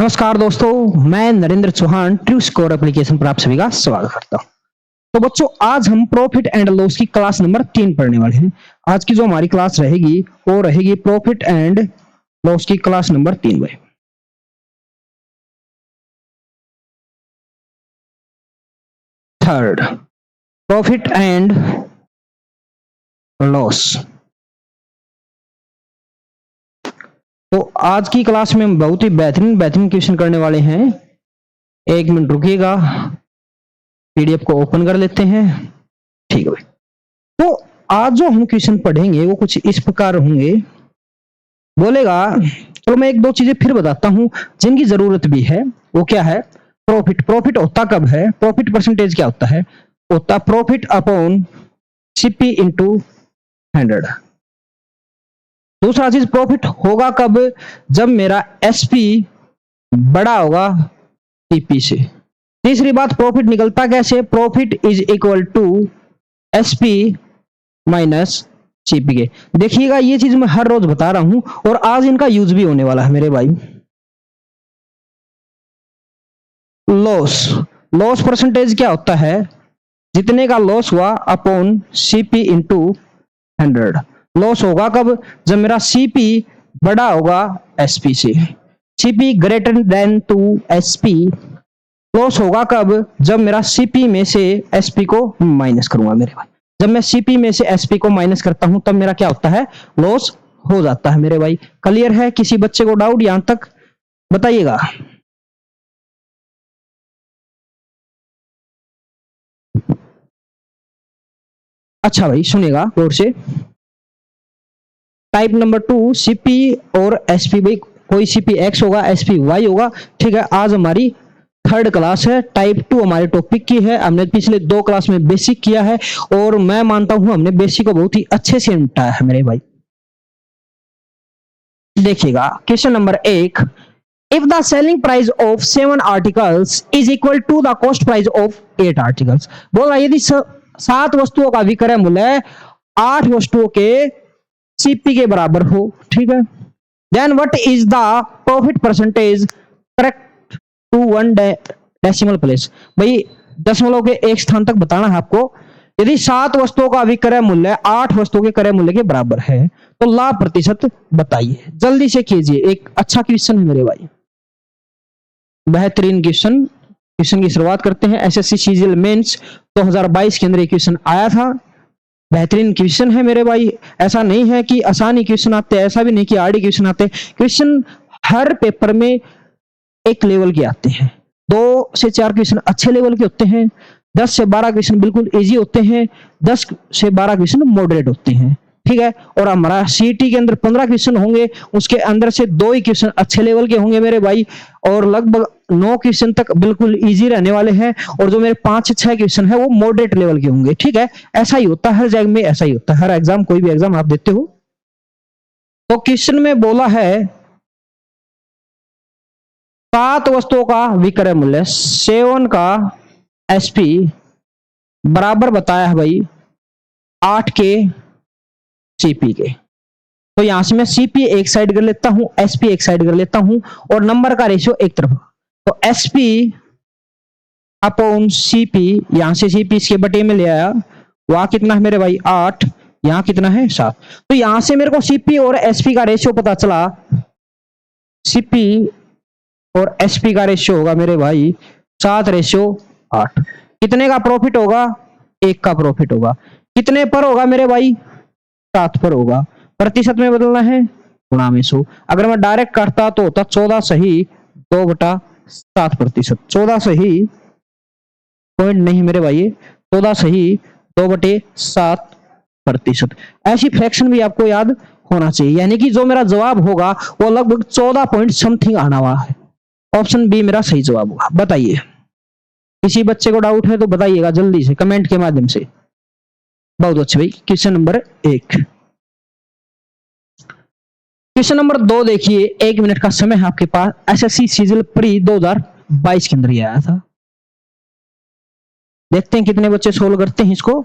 नमस्कार दोस्तों, मैं Narendra Chauhan true score application पर आप सभी का स्वागत करता हूं। तो बच्चों, आज हम प्रॉफिट एंड लॉस की क्लास नंबर 3 पढ़ने वाले हैं। आज की जो हमारी क्लास रहेगी वो रहेगी प्रॉफिट एंड लॉस की क्लास नंबर 3 में। Third, profit and loss. तो आज की क्लास में हम बहुत ही बेहतरीन क्वेश्चन करने वाले हैं। एक मिनट रुकिएगा, पीडीएफ को ओपन कर लेते हैं। ठीक है भाई। तो आज जो हम क्वेश्चन पढ़ेंगे वो कुछ इस प्रकार होंगे। बोलेगा, चलो मैं एक दो चीजें फिर बताता हूं जिनकी जरूरत भी है। वो क्या है? प्रॉफिट होता कब है? प्रॉफिट परसेंटेज क्या होता है? होता प्रॉफिट अपॉन सीपी इंटू 100। दूसरा चीज, प्रॉफिट होगा कब? जब मेरा एसपी बड़ा होगा सीपी से। तीसरी बात, प्रॉफिट निकलता कैसे? Profit is equal to SP minus CP के। देखिएगा, ये चीज मैं हर रोज बता रहा हूं और आज इनका यूज भी होने वाला है मेरे भाई। लॉस परसेंटेज क्या होता है? जितने का लॉस हुआ अपॉन सीपी इंटू 100। लॉस होगा कब? जब मेरा सीपी बड़ा होगा एसपी से। CP greater than to SP. Loss होगा कब? जब मेरा सीपी में से एसपी को माइनस करूंगा मेरे भाई। जब मैं सीपी में से एसपी को माइनस करता हूं तब मेरा क्या होता है? लॉस हो जाता है मेरे भाई। क्लियर है? किसी बच्चे को डाउट यहां तक बताइएगा। अच्छा भाई, सुनिएगा गौर से। टाइप नंबर 2, सीपी और एसपी। भाई कोई सीपी एक्स होगा, एसपी वाई होगा। ठीक है, आज हमारी थर्ड क्लास है। टाइप 2 हमारे टॉपिक की है। हमने पिछले 2 क्लास में बेसिक किया है और मैं मानता हूं हमने बेसिक को बहुत ही अच्छे से निपटाया है मेरे भाई। देखिएगा question number 1, if the selling price of 7 articles is equal to the cost price of 8 articles. बोल रहा यदि 7 वस्तुओं का विक्रय मूल्य 8 वस्तुओं के सीपी के बराबर हो, ठीक है, then what is the profit percentage correct to 1 decimal place. भाई दशमलव के एक स्थान तक बताना है आपको। यदि 7 वस्तुओं का विक्रय मूल्य 8 वस्तुओं के क्रय मूल्य के बराबर है तो लाभ प्रतिशत बताइए। जल्दी से कीजिए, एक अच्छा क्वेश्चन है मेरे भाई, बेहतरीन क्वेश्चन की शुरुआत करते हैं। एसएससी सीजीएल मेंस 2022 के अंदर एक क्वेश्चन आया था। बेहतरीन क्वेश्चन है मेरे भाई। ऐसा नहीं है कि आसानी क्वेश्चन आते, ऐसा भी नहीं कि हार्ड क्वेश्चन आते। क्वेश्चन हर पेपर में एक लेवल के आते हैं। 2 से 4 क्वेश्चन अच्छे लेवल के होते हैं, 10 से 12 क्वेश्चन बिल्कुल इजी होते हैं, 10 से 12 क्वेश्चन मॉडरेट होते हैं। ठीक है, और हमारा सीटी के अंदर 15 क्वेश्चन होंगे, उसके अंदर से 2 ही क्वेश्चन अच्छे लेवल के होंगे मेरे भाई, और लगभग 9 क्वेश्चन तक बिल्कुल इजी रहने वाले हैं, और जो मेरे 5 से 6 क्वेश्चन है वो मॉडरेट लेवल के होंगे। ठीक है, ऐसा ही होता है हर जगह में, ऐसा ही होता है हर एग्जाम, कोई भी एग्जाम आप देते हो। तो क्वेश्चन में बोला है 7 वस्तुओं का विक्रय मूल्य 7 का एसपी बराबर बताया है भाई 8 के सीपी के। तो यहां से मैं सीपी एक साइड कर लेता हूं, एसपी एक साइड कर लेता हूं, और नंबर का रेशियो एक तरफ। तो एसपी अपॉन सीपी, यहां से सीपी इसके बटे में ले आया, वहां कितना है मेरे भाई 8, यहां कितना है 7। तो यहां से मेरे को सीपी और एसपी का रेशियो पता चला। सीपी और एसपी का रेशियो होगा मेरे भाई 7:8। कितने का प्रॉफिट होगा? 1 का प्रॉफिट होगा। कितने पर होगा मेरे भाई? 7 पर होगा। प्रतिशत में बदलना है, गुणा में 100। अगर मैं डायरेक्ट करता तो होता 14 सही 2/7%। 14 सही पॉइंट नहीं मेरे भाई, 14 सही 2/7%। ऐसी फ्रैक्शन भी आपको याद होना चाहिए, यानी कि जो मेरा जवाब होगा वो लगभग 14 पॉइंट समथिंग आना हुआ है। ऑप्शन बी मेरा सही जवाब होगा। बताइए, किसी बच्चे को डाउट है तो बताइएगा जल्दी से कमेंट के माध्यम से। बहुत अच्छे भाई। Question number 1। क्वेश्चन नंबर 2 देखिए, 1 मिनट का समय है आपके पास। एसएससी सीजीएल प्री 2022 के अंदर ये आया था। देखते हैं कितने बच्चे सोल्व करते हैं इसको।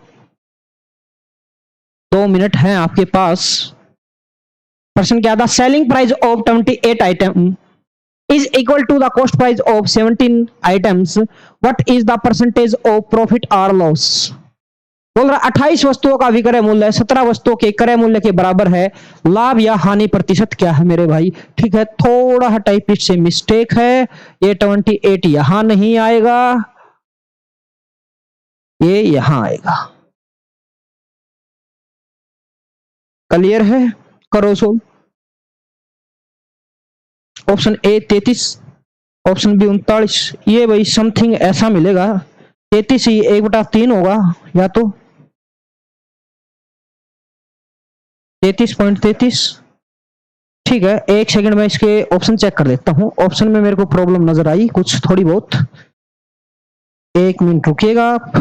2 मिनट है आपके पास। प्रश्न क्या था? Selling price of 28 item is equal to the cost price of 17 items, what is the percentage of profit or loss? बोल रहा 28 वस्तुओं का विक्रय मूल्य 17 वस्तुओं के क्रय मूल्य के बराबर है, लाभ या हानि प्रतिशत क्या है मेरे भाई? ठीक है, थोड़ा टाइपिस्ट से मिस्टेक है, ये 28 यहां नहीं आएगा, ये यहां आएगा। क्लियर है? करो सो। ऑप्शन ए 33, ऑप्शन बी 39, ये भाई समथिंग ऐसा मिलेगा 33 ही 1/3 होगा, या तो 33.33। ठीक है, एक सेकंड में इसके ऑप्शन चेक कर देता हूं। ऑप्शन में मेरे को प्रॉब्लम नजर आई कुछ थोड़ी बहुत, 1 मिनट रुकिएगा आप।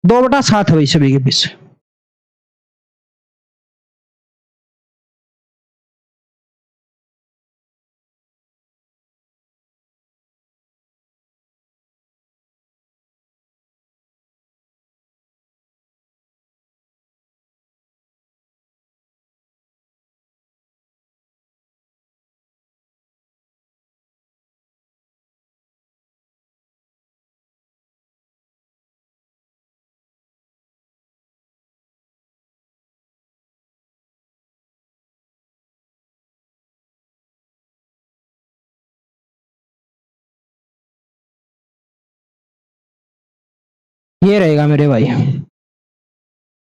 दो बटा सात है भाई सभी के बीच। ये रहेगा मेरे भाई।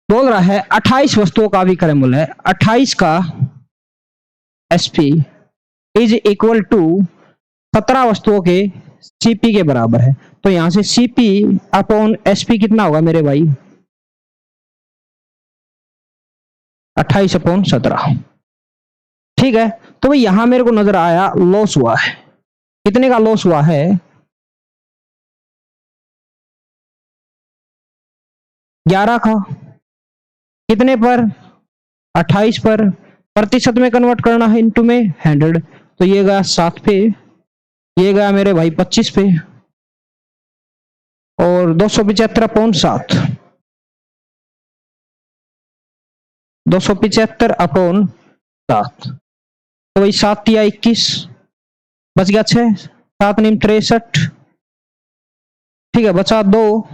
बोल रहा है 28 वस्तुओं का विक्रय मूल्य है, 28 का एसपी इज इक्वल टू 17 वस्तुओं के सीपी के बराबर है। तो यहां से सीपी अपॉन एसपी कितना होगा मेरे भाई? 28 अपॉन 17। ठीक है, तो भाई यहां मेरे को नजर आया लॉस हुआ है। कितने का लॉस हुआ है? 11 का। कितने पर? 28 पर। प्रतिशत में कन्वर्ट करना है इनटू में 100, तो ये गया 7 पे, ये गया मेरे भाई 25 पे, और 275 अपॉन 7, 275 अपॉन 7, तो वही 7 या 21 बच गया 6, 7 नीम 63। ठीक है, बचा 2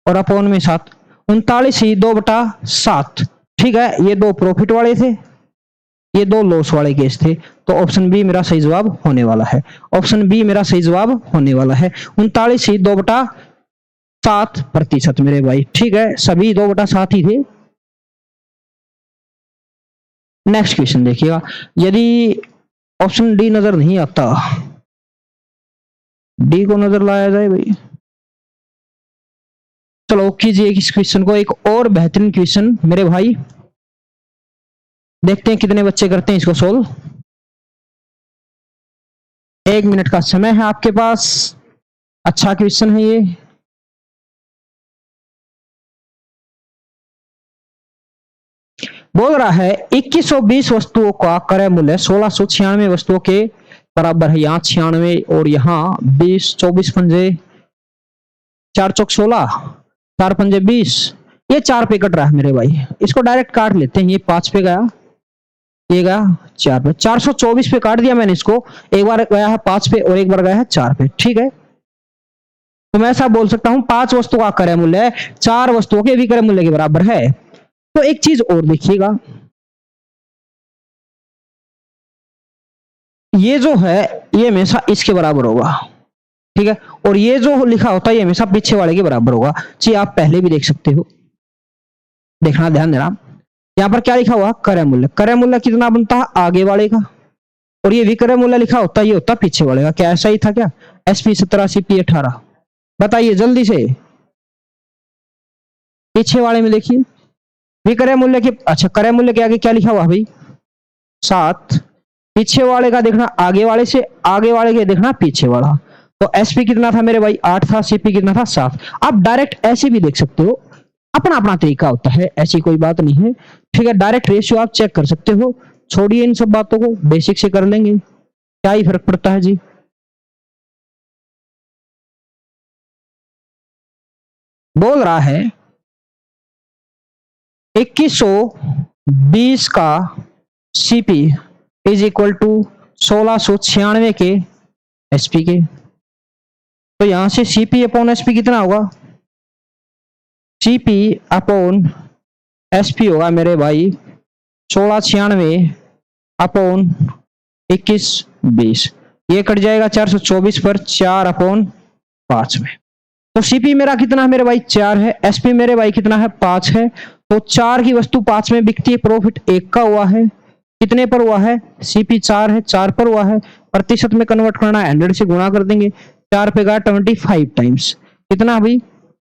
और अपॉन में 7, 39 ही 2/7। ठीक है, ये 2 प्रॉफिट वाले थे, ये 2 लॉस वाले केस थे, तो ऑप्शन बी मेरा सही जवाब होने वाला है। ऑप्शन बी मेरा सही जवाब होने वाला है। 39 ही 2/7% मेरे भाई। ठीक है, सभी 2/7 ही थे। नेक्स्ट क्वेश्चन देखिएगा, यदि ऑप्शन डी नजर नहीं आता, डी को नजर लाया जाए भाई। चलो कीजिए इस क्वेश्चन को, एक और बेहतरीन क्वेश्चन मेरे भाई, देखते हैं कितने बच्चे करते हैं इसको सोल्व। 1 मिनट का समय है आपके पास। अच्छा क्वेश्चन है ये। बोल रहा है 2120 वस्तुओं का क्रय मूल्य 1696 वस्तुओं के बराबर है। यहाँ 96 और यहाँ 20, 24 पंजे 4 चौक 16, 4 पंजे 20, ये 4 पे कट रहा है मेरे भाई। इसको डायरेक्ट काट लेते हैं, ये 5 पे गया, ये गया 4 पे, 424 पे काट दिया मैंने इसको। एक बार गया है 5 पे और एक बार गया है 4 पे। ठीक है, तो मैं ऐसा बोल सकता हूं 5 वस्तुओं का क्रय मूल्य 4 वस्तुओं के विक्रय मूल्य के बराबर है। तो एक चीज और देखिएगा, ये जो है ये हमेशा इसके बराबर होगा। ठीक है, और ये जो लिखा होता है ये हमेशा पीछे वाले के बराबर होगा। जी आप पहले भी देख सकते हो, देखना, ध्यान देना। यहाँ पर क्या लिखा हुआ? क्रय मूल्य। क्रय मूल्य कितना बनता है? आगे वाले का, और ये विक्रय मूल्य लिखा होता है ये होता पीछे वाले का। क्या ऐसा ही था क्या? एसपी 17, सीपी 18, बताइए जल्दी से। पीछे वाले में देखिए विक्रय मूल्य के, अच्छा क्रय मूल्य के आगे क्या लिखा हुआ भाई? 7। पीछे वाले का देखना आगे वाले से, आगे वाले के देखना पीछे वाला। तो एसपी कितना था मेरे भाई? 8 था। सीपी कितना था? 7। आप डायरेक्ट ऐसे भी देख सकते हो, अपना अपना तरीका होता है, ऐसी कोई बात नहीं है। ठीक है, डायरेक्ट रेशियो आप चेक कर सकते हो, छोड़िए इन सब बातों को, बेसिक से कर लेंगे। क्या ही फर्क पड़ता है जी। बोल रहा है 2120 का सीपी इज इक्वल टू 1696 के एसपी के। तो यहां से सीपी अपॉन एसपी कितना होगा? सीपी अपॉन एसपी होगा मेरे भाई 1696 अपॉन 2120। ये कट जाएगा 424 पर 4/5 में। तो सीपी मेरा कितना है मेरे भाई? 4 है। एसपी मेरे भाई कितना है? 5 है। तो 4 की वस्तु 5 में बिकती है, प्रॉफिट 1 का हुआ है। कितने पर हुआ है? सीपी 4 है, 4 पर हुआ है। प्रतिशत में कन्वर्ट करना है, 100 से गुणा कर देंगे। 4 पे गया 25 टाइम्स, कितना भाई?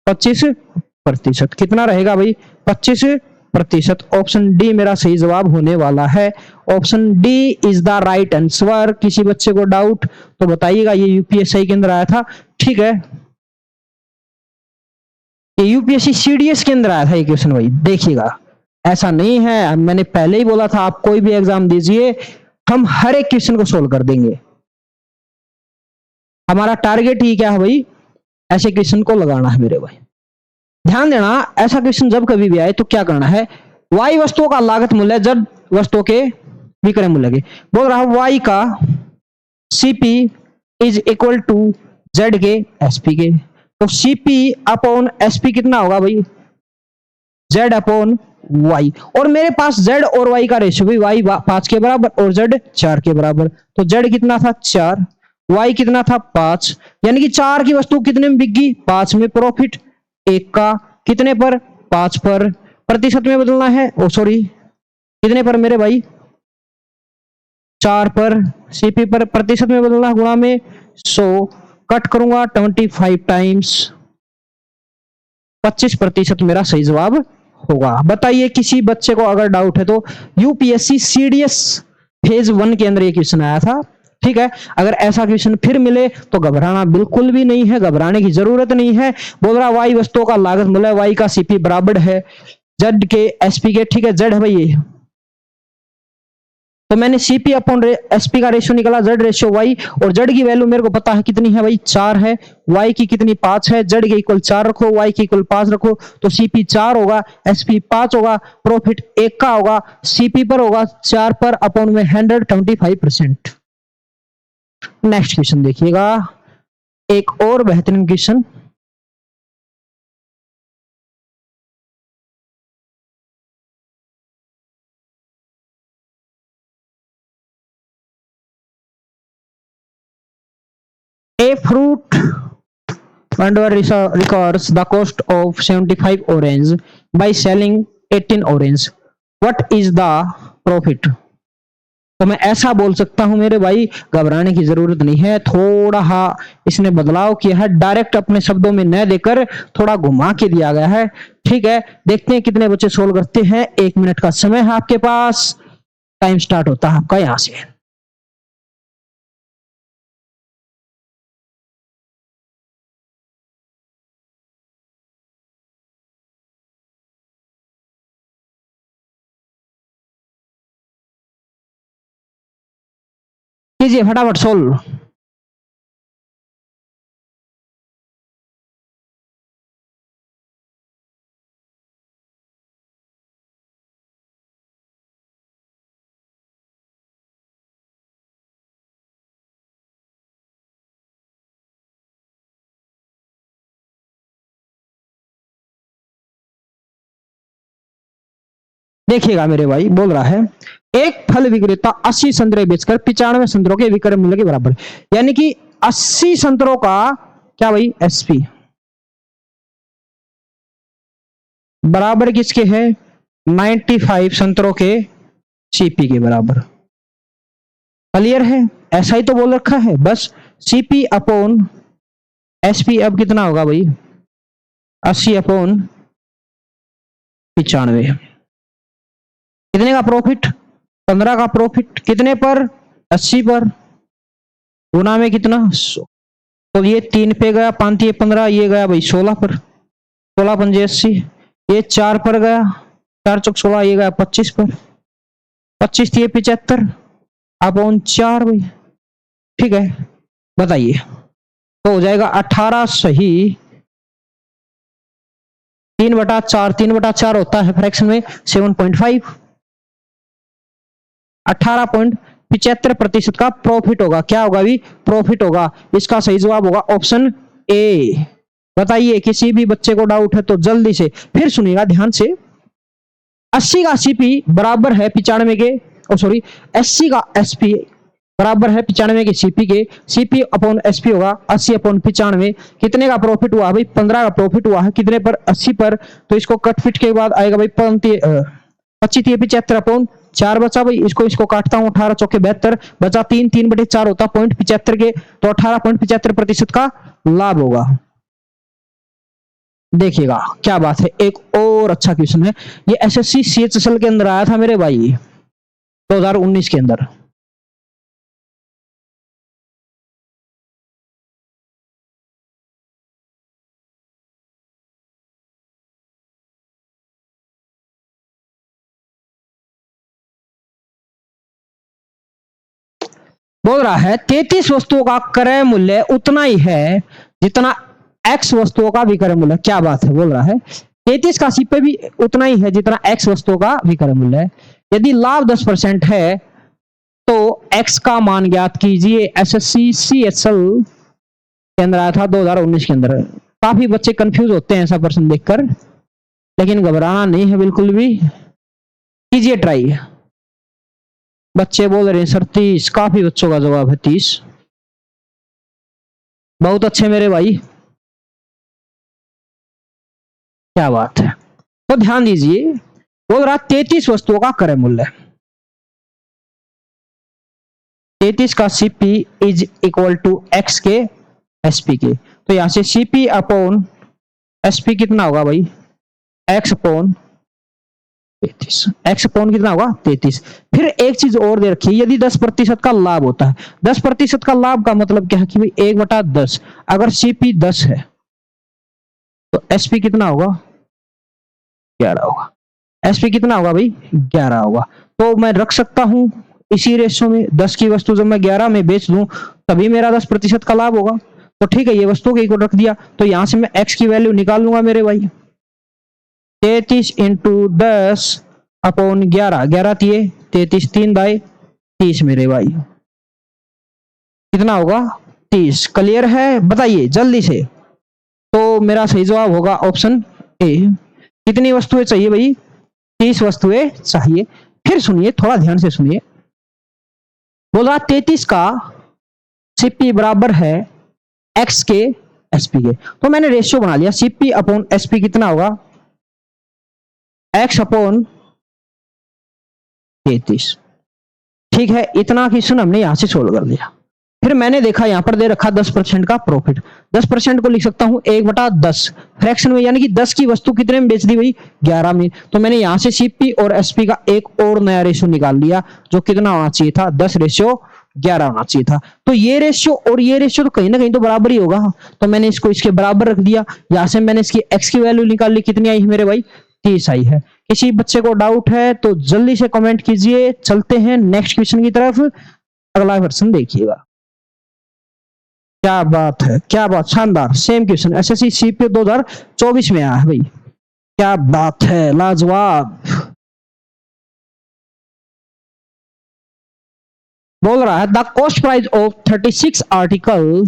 25%। कितना रहेगा भाई? 25%। ऑप्शन डी मेरा सही जवाब होने वाला है। Option D is the right answer. किसी बच्चे को डाउट तो बताइएगा, ये यूपीएससी के अंदर आया था, ठीक है। ये यूपीएससी सीडीएस के अंदर आया था ये क्वेश्चन भाई, देखिएगा। ऐसा नहीं है, मैंने पहले ही बोला था आप कोई भी एग्जाम दीजिए, हम हर एक क्वेश्चन को सोल्व कर देंगे। हमारा टारगेट ही क्या है भाई? ऐसे क्वेश्चन को लगाना है मेरे भाई। ध्यान देना, ऐसा क्वेश्चन जब कभी भी आए तो क्या करना है? वाई वस्तुओं का लागत मूल्य जब वस्तुओं के विक्रय मूल्य के। बोल रहा है वाई का CP is equal to Z के एसपी के। तो सीपी अपॉन एसपी कितना होगा भाई? Z upon Y. और मेरे पास जेड और वाई का रेशियो भी, वाई 5 के बराबर और जेड 4 के बराबर। तो जेड कितना था? 4। वाई कितना था? 5। यानी कि 4 की वस्तु कितने में बिक गई? 5 में। प्रॉफिट 1 का, कितने पर? 5 पर। प्रतिशत में बदलना है, ओ सॉरी, कितने पर मेरे भाई? 4 पर। सीपी पर प्रतिशत में बदलना, गुणा में 100, कट करूंगा 25 टाइम्स, 25% मेरा सही जवाब होगा। बताइए किसी बच्चे को अगर डाउट है तो। यूपीएससी सीडीएस फेज 1 के अंदर ये क्वेश्चन आया था, ठीक है। अगर ऐसा क्वेश्चन फिर मिले तो घबराना बिल्कुल भी नहीं है, घबराने की जरूरत नहीं है। बोल रहा वाई वस्तुओं का लागत मूल्य, वाई का सीपी बराबर है जेड के एसपी के, ठीक है। जेड है भाई ये, तो मैंने सीपी अपॉन एसपी का रेशियो निकाला, जेड रेशियो वाई, और जेड की वैल्यू मेरे को पता है कितनी है भाई? 4 है। वाई की कितनी? 5 है। जेड के इक्वल 4 रखो, वाई के इक्वल 5 रखो, तो सीपी 4 होगा, एसपी 5 होगा, प्रॉफिट 1 का होगा, सीपी पर होगा 4 पर, अपॉन में 125%। नेक्स्ट क्वेश्चन देखिएगा, एक और बेहतरीन question. A fruit vendor records the cost of 75 orange by selling 18 orange. What is the profit? तो मैं ऐसा बोल सकता हूं मेरे भाई, घबराने की जरूरत नहीं है। थोड़ा इसने बदलाव किया है, डायरेक्ट अपने शब्दों में न देकर थोड़ा घुमा के दिया गया है, ठीक है। देखते हैं कितने बच्चे सोल्व करते हैं। 1 मिनट का समय है आपके पास, टाइम स्टार्ट होता है आपका यहां से। कीजिए फटाफट सोल्व। देखिएगा मेरे भाई, बोल रहा है एक फल विक्रेता 80 संतरे बेचकर 95 संतरों के विक्रय मूल्य के बराबर, यानी कि 80 संतरों का क्या भाई? एसपी बराबर किसके है? 95 संतरों के सीपी के बराबर। क्लियर है? ऐसा ही तो बोल रखा है बस। सीपी अपॉन एसपी अब कितना होगा भाई? 80 अपॉन 95। कितने का प्रॉफिट? 15 का प्रॉफिट। कितने पर? 80 पर। गुना में कितना? 100। तो ये 3 पे गया, 5 ये 15, ये गया भाई 16 पर। 16 पंजे 80, ये 4 पर गया, 4 चौक 16, ये गया 25 पर। 25 ये 75 अपॉन 4 भाई। ठीक है, बताइए। तो हो जाएगा 18 सही 3/4, 3/4 होता है फ्रैक्शन में 7.5। 18.75% का प्रॉफिट होगा। क्या होगा भी? प्रॉफिट होगा। इसका सही जवाब होगा ऑप्शन ए। बताइए, किसी भी बच्चे को डाउट है तो जल्दी से फिर सुनिएगा ध्यान से। 80 का सीपी बराबर है 95 के, ओ सॉरी 80 का एसपी बराबर है 95 के सीपी के। सीपी अपॉन एसपी होगा 80 अपॉन 95। कितने का प्रॉफिट हुआ भाई? 15 का प्रॉफिट हुआ है। कितने पर? 80 पर। तो इसको कट फिट के बाद आएगा भाई 25 अपॉन 4 बचा भाई। इसको काटता हूं, 18 चौके 72 बचा 3, 3/4 होता 0.75 के। तो 18.75% का लाभ होगा। देखिएगा क्या बात है। एक और अच्छा क्वेश्चन है, ये एसएससी सीएचएसएल के अंदर आया था मेरे भाई 2019 के अंदर। बोल रहा है 33 वस्तुओं का क्रय मूल्य उतना ही है जितना एक्स वस्तुओं का विक्रय मूल्य। क्या बात है। बोल रहा है 33 का सीपी भी उतना ही है जितना एक्स वस्तुओं का विक्रय मूल्य है। यदि लाभ 10% है तो एक्स का मान ज्ञात कीजिए। एसएससी सीएचएल के अंदर आया था 2019 के अंदर। काफी बच्चे कंफ्यूज होते हैं ऐसा प्रश्न देखकर, लेकिन घबराना नहीं है बिल्कुल भी, कीजिए ट्राई। बच्चे बोल रहे हैं सर 30। काफी बच्चों का जवाब है 30। बहुत अच्छे मेरे भाई, क्या बात है। तो ध्यान दीजिए, बोल रहा 33 वस्तुओं का क्रय मूल्य, 33 का CP is equal to X के एसपी के। तो यहां से सीपी अपॉन एसपी कितना होगा भाई? X upon 33। एक्स अपॉन कितना होगा? 33। फिर एक चीज और दे रखी है, यदि 10% का लाभ होता है। 10% का लाभ का मतलब क्या है कि भाई 1/10। अगर सीपी 10 है तो एसपी कितना होगा? 11 होगा। एसपी कितना होगा भाई? 11 होगा। तो मैं रख सकता हूं इसी रेशो में 10 की वस्तु जब मैं 11 में बेच दूं तभी मेरा 10% का लाभ होगा। तो ठीक है, ये वस्तु के इक्वल रख दिया। तो यहां से मैं एक्स की वैल्यू निकाल लूंगा मेरे भाई। 33 इंटू 10 अपॉन 11, 11 तिये 33, 3 दाए 30 मेरे भाई। कितना होगा? 30। क्लियर है? बताइए जल्दी से। तो मेरा सही जवाब होगा ऑप्शन ए। कितनी वस्तुएं चाहिए भाई? 30 वस्तुएं चाहिए। फिर सुनिए, थोड़ा ध्यान से सुनिए। बोला 33 का सीपी बराबर है एक्स के एसपी के। तो मैंने रेशियो बना लिया, सीपी अपॉन एसपी कितना होगा? X upon 33। ठीक है, इतना क्वेश्चन हमने यहां से सोल्व कर लिया। फिर मैंने देखा यहां पर दे रखा 10% का प्रॉफिट। 10% को लिख सकता हूं 1/10 फ्रैक्शन में, यानी कि 10 की वस्तु कितने में बेच दी भाई? 11 में। तो मैंने यहां से सीपी और एसपी का एक और नया रेशियो निकाल लिया, जो कितना होना चाहिए था? 10:11 होना चाहिए था। तो ये रेशियो और ये रेशियो तो कहीं ना कहीं तो बराबर ही होगा। तो मैंने इसको इसके बराबर रख दिया। यहां से मैंने इसकी एक्स की वैल्यू निकाल ली। कितनी आई है मेरे भाई? 30 आई है। किसी बच्चे को डाउट है तो जल्दी से कमेंट कीजिए। चलते हैं नेक्स्ट क्वेश्चन की तरफ। अगला क्वेश्चन देखिएगा। क्या बात है, क्या बात, शानदार। सेम क्वेश्चन एसएससी सीपी 2024 में आया है भाई। क्या बात है, लाजवाब। बोल रहा है the cost price of 36 article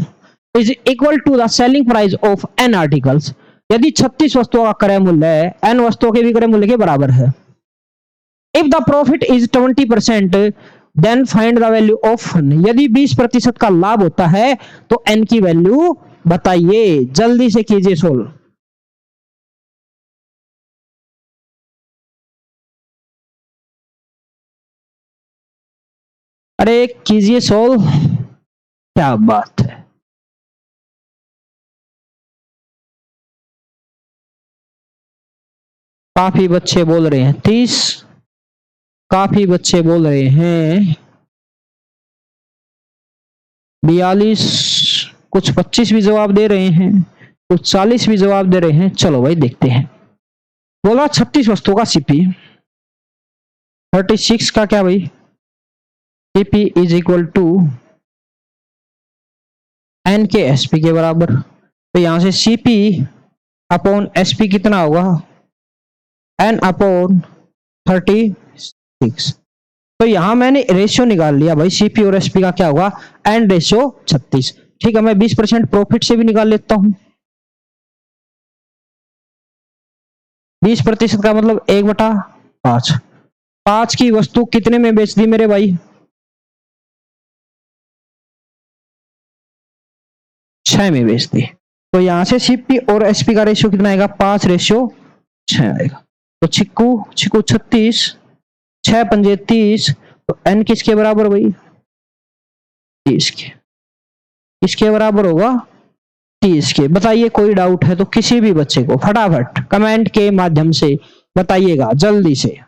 is equal to the selling price of N articles. यदि 36 वस्तुओं का क्रय मूल्य एन वस्तुओं के विक्रय मूल्य के बराबर है। If the profit is 20% then find the value of N. यदि 20% का लाभ होता है तो एन की वैल्यू बताइए। जल्दी से कीजिए सोल्व। अरे कीजिए सोल्व। क्या बात है। काफी बच्चे बोल रहे हैं 30। काफी बच्चे बोल रहे हैं 42। कुछ 25 भी जवाब दे रहे हैं, कुछ 40 भी जवाब दे रहे हैं। चलो भाई देखते हैं। बोला 36 वस्तुओं का सीपी, 36 का क्या भाई? CP is equal to N के एसपी के बराबर। तो यहां से सीपी अपॉन एसपी कितना होगा, एन अपॉन 36। तो यहां मैंने रेशियो निकाल लिया भाई, सीपी और एसपी का क्या होगा, एन रेशियो 36। ठीक है, मैं 20% प्रॉफिट से भी निकाल लेता हूं। 20% का मतलब 1/5। 5 की वस्तु कितने में बेच दी मेरे भाई, 6 में बेच दी। तो यहां से सीपी और एसपी का रेशियो कितना आएगा, 5/6 आएगा। तो चिक्कू चिक्कू 36, 6 पंजे 30। तो एन किसके बराबर भाई, 30 के। इसके बराबर होगा 30 के। बताइए कोई डाउट है तो किसी भी बच्चे को फटाफट कमेंट के माध्यम से बताइएगा जल्दी से।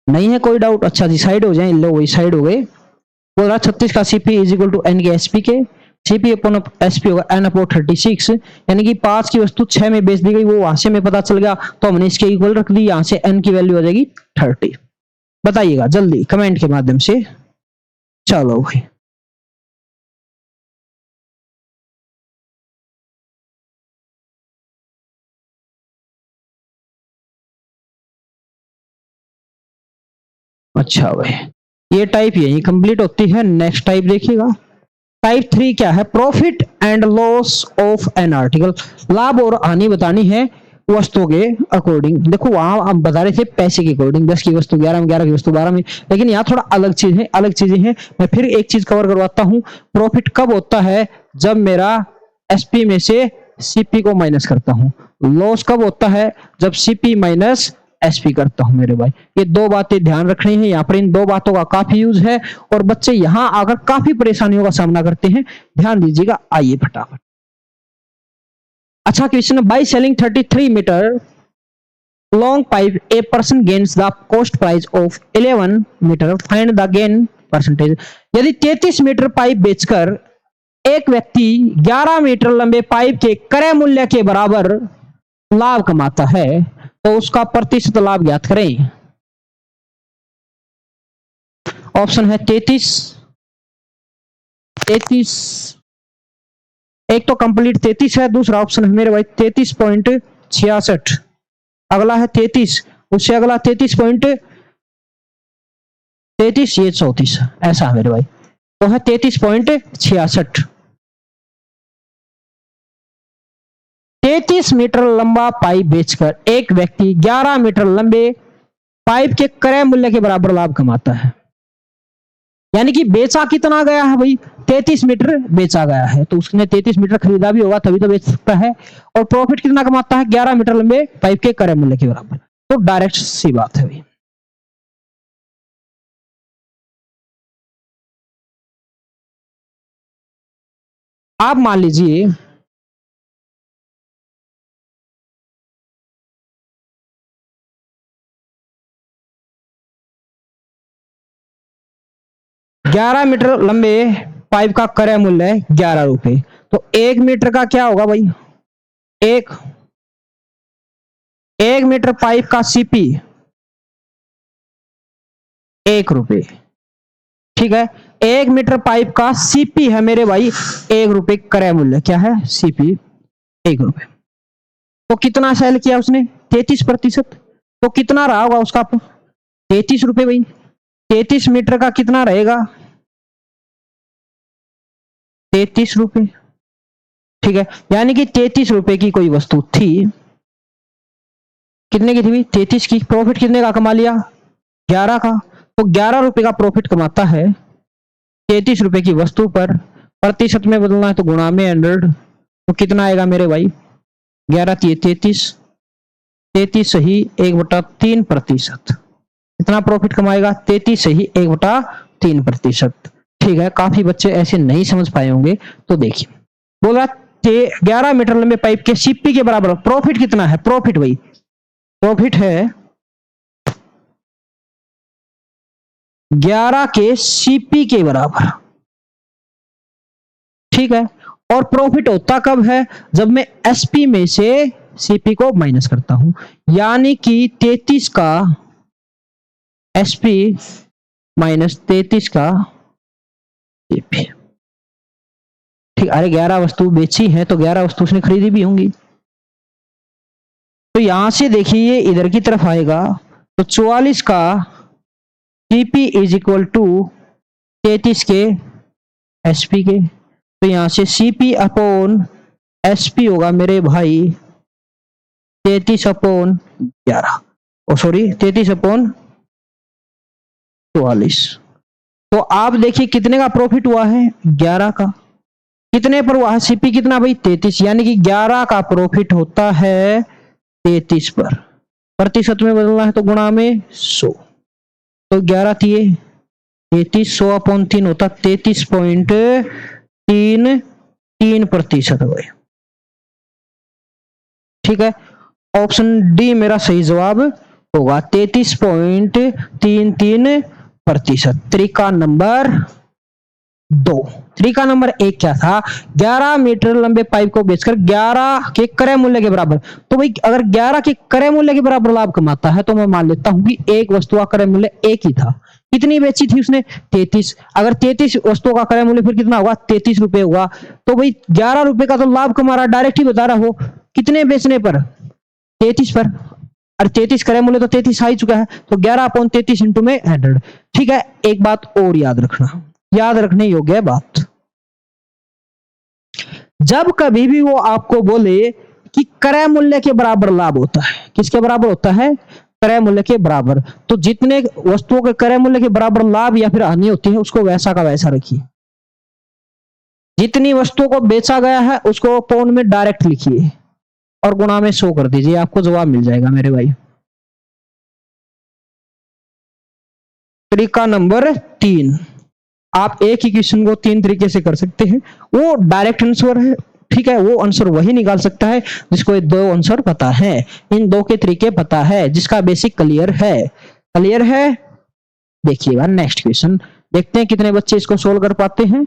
नहीं है कोई डाउट, अच्छा जी साइड हो जाए, लो वही साइड हो गए। बोल रहा 36 का CP is equal to N के एसपी के, सीपी अपॉन एसपी होगा एन अपॉन 36। यानी कि 5 की वस्तु 6 में बेच दी गई, वो वहां से हमें पता चल गया, तो हमने इसके इक्वल रख दी। यहां से एन की वैल्यू आ जाएगी 30। बताइएगा जल्दी कमेंट के माध्यम से। चलो भाई, अच्छा भाई, ये टाइप यही कंप्लीट होती है। नेक्स्ट टाइप देखिएगा। टाइप 3 क्या है, profit and loss of an article. लाभ और हानि बतानी है वस्तु के अकॉर्डिंग। देखो वहां हम बता रहे थे पैसे के अकॉर्डिंग, 10 की वस्तु 11 में, 11 की वस्तु 12 में, लेकिन यहाँ थोड़ा अलग चीज है, अलग चीजें हैं। मैं फिर एक चीज कवर करवाता हूँ। प्रॉफिट कब होता है, जब मेरा एसपी में से सीपी को माइनस करता हूँ। लॉस कब होता है, जब सीपी माइनस एसपी करता हूं मेरे भाई। ये दो बातें ध्यान रखनी है, यहाँ पर इन दो बातों का काफी यूज है और बच्चे यहाँ आकर काफी परेशानियों का सामना करते हैं, ध्यान दीजिएगा। आइए फटाफट। अच्छा क्वेश्चन है, by selling 33 metre long pipe a person gains the cost price of 11 metre, find the gain percentage। यदि 33 मीटर पाइप बेचकर एक व्यक्ति 11 मीटर लंबे पाइप के क्रय मूल्य के बराबर लाभ कमाता है तो उसका प्रतिशत लाभ ज्ञात करें। ऑप्शन है 33, एक तो कंप्लीट 33 है, दूसरा ऑप्शन है मेरे भाई 33.66, अगला है 33, उससे अगला 33.33, ये 34, ऐसा है मेरे भाई। तो है 33.66। 33 मीटर लंबा पाइप बेचकर एक व्यक्ति 11 मीटर लंबे पाइप के क्रय मूल्य के बराबर लाभ कमाता है। यानी कि बेचा कितना गया है भाई, 33 मीटर बेचा गया है, तो उसने 33 मीटर खरीदा भी होगा तभी तो बेच सकता है। और प्रॉफिट कितना कमाता है, 11 मीटर लंबे पाइप के क्रय मूल्य के बराबर। तो डायरेक्ट सी बात है भाई। आप मान लीजिए 11 मीटर लंबे पाइप का क्रय मूल्य है 11 रुपए, तो 1 मीटर का क्या होगा भाई, एक मीटर पाइप का सीपी 1 रुपए। ठीक है, 1 मीटर पाइप का सीपी है मेरे भाई 1 रुपए, क्रय मूल्य क्या है, सीपी 1 रुपए। तो कितना सेल किया उसने, 33%। तो कितना रहा होगा उसका 33 रुपए भाई। 33 मीटर का कितना रहेगा, 33 रुपए। ठीक है, यानी कि 33 रुपए की कोई वस्तु थी, कितने की थी, 33 की। प्रॉफिट कितने का कमा लिया, 11 का। तो 11 रुपए का प्रॉफिट कमाता है 33 रुपए की वस्तु पर। प्रतिशत में बदलना है तो गुणा में 100। तो कितना आएगा मेरे भाई, 11 33, 33 सही 1/3%। कितना प्रॉफिट कमाएगा, 33 सही 1/3%। ठीक है, काफी बच्चे ऐसे नहीं समझ पाए होंगे, तो देखिए बोला 11 मीटर लंबे पाइप के सीपी के बराबर प्रॉफिट कितना है, प्रॉफिट भाई प्रॉफिट है 11 के सीपी के बराबर। ठीक है, और प्रॉफिट होता कब है, जब मैं एसपी में से सीपी को माइनस करता हूं, यानी कि 33 का एसपी माइनस 33 का सीपी। ठीक, अरे 11 वस्तु बेची है तो 11 वस्तु उसने खरीदी भी होंगी। तो यहां से देखिए ये इधर की तरफ आएगा, तो 44 का सीपी इज इक्वल टू 33 के एसपी के। तो यहां से सीपी अपॉन एसपी होगा मेरे भाई 33 अपॉन 11, ओ सॉरी 33 अपॉन 44। तो आप देखिए कितने का प्रॉफिट हुआ है, 11 का। कितने पर हुआ है, सीपी कितना भाई 33, यानी कि 11 का प्रॉफिट होता है 33 पर। प्रतिशत में बदलना है तो गुणा में 100, तो 11 दिए 33, 100 अपॉन 3 होता 33.33%। ठीक है, ऑप्शन डी मेरा सही जवाब होगा 33.33%। तरीका नंबर 2। तरीका नंबर 1 क्या था, 11 मीटर लंबे पाइप को बेचकर 11 के क्रय मूल्य के बराबर। तो भाई अगर 11 के क्रय मूल्य के बराबर लाभ कमाता है तो मैं मान लेता हूं कि एक वस्तु का क्रय मूल्य 1 ही था। कितनी बेची थी उसने, 33। अगर 33 वस्तुओं का क्रय मूल्य फिर कितना होगा, 33 रुपए होगा। तो भाई 11 रुपए का तो लाभ कमा रहा, डायरेक्ट ही बता रहा हो। कितने बेचने पर, 33 पर। और 33 क्रय मूल्य तो 33 आ ही चुका है, तो 11/33 इंटू में 100। ठीक है, एक बात और याद रखना, याद रखने योग्य बात, जब कभी भी वो आपको बोले कि क्रय मूल्य के बराबर लाभ होता है, किसके बराबर होता है, क्रय मूल्य के बराबर, तो जितने वस्तुओं के क्रय मूल्य के बराबर लाभ या फिर हानि होती है उसको वैसा का वैसा रखिए। जितनी वस्तुओं को बेचा गया है उसको पाउंड में डायरेक्ट लिखिए और गुणा में 100 कर दीजिए, आपको जवाब मिल जाएगा मेरे भाई। तरीका नंबर 3, आप एक ही क्वेश्चन को 3 तरीके से कर सकते हैं, वो डायरेक्ट आंसर है। ठीक है, वो आंसर वही निकाल सकता है जिसको ये 2 आंसर पता है, इन 2 के तरीके पता है, जिसका बेसिक क्लियर है। क्लियर है, देखिएगा नेक्स्ट क्वेश्चन, देखते हैं कितने बच्चे इसको सोल्व कर पाते हैं।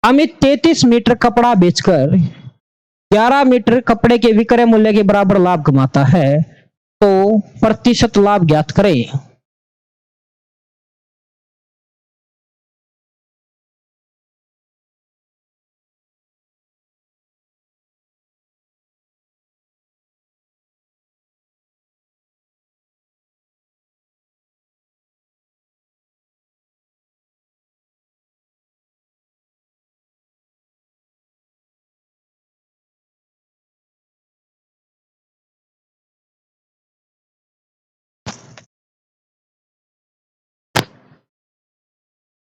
अमित 33 मीटर कपड़ा बेचकर 11 मीटर कपड़े के विक्रय मूल्य के बराबर लाभ कमाता है, तो प्रतिशत लाभ ज्ञात करें।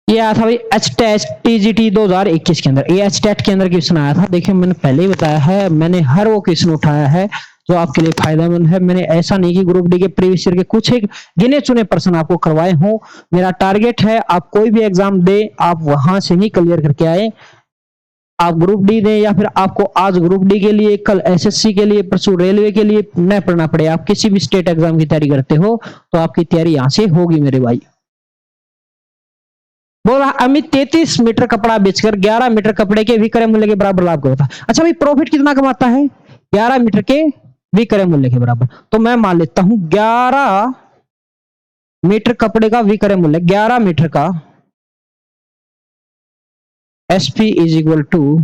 ये आया था भाई एचटेट टीजीटी 2021 के अंदर, ये एचटेट के अंदर क्वेश्चन आया था। देखिए मैंने पहले ही बताया है, मैंने हर वो क्वेश्चन उठाया है जो आपके लिए फायदेमंद है। मैंने ऐसा नहीं कि ग्रुप डी के प्रीवियस ईयर के कुछ एक गिने चुने पर्सन आपको करवाए हों। मेरा टारगेट है आप कोई भी एग्जाम दे आप वहां से ही क्लियर करके आए। आप ग्रुप डी दें या फिर आपको आज ग्रुप डी के लिए, कल एसएससी के लिए, परसों रेलवे के लिए न पढ़ना पड़े, आप किसी भी स्टेट एग्जाम की तैयारी करते हो तो आपकी तैयारी यहां से होगी मेरे भाई। बोला अमित 33 मीटर कपड़ा बेचकर 11 मीटर कपड़े के विक्रय मूल्य के बराबर लाभ कमाता है। अच्छा भाई प्रॉफिट कितना कमाता है, 11 मीटर के विक्रय मूल्य के बराबर। तो मैं मान लेता हूं 11 मीटर कपड़े का विक्रय मूल्य, 11 मीटर का एसपी इज इक्वल टू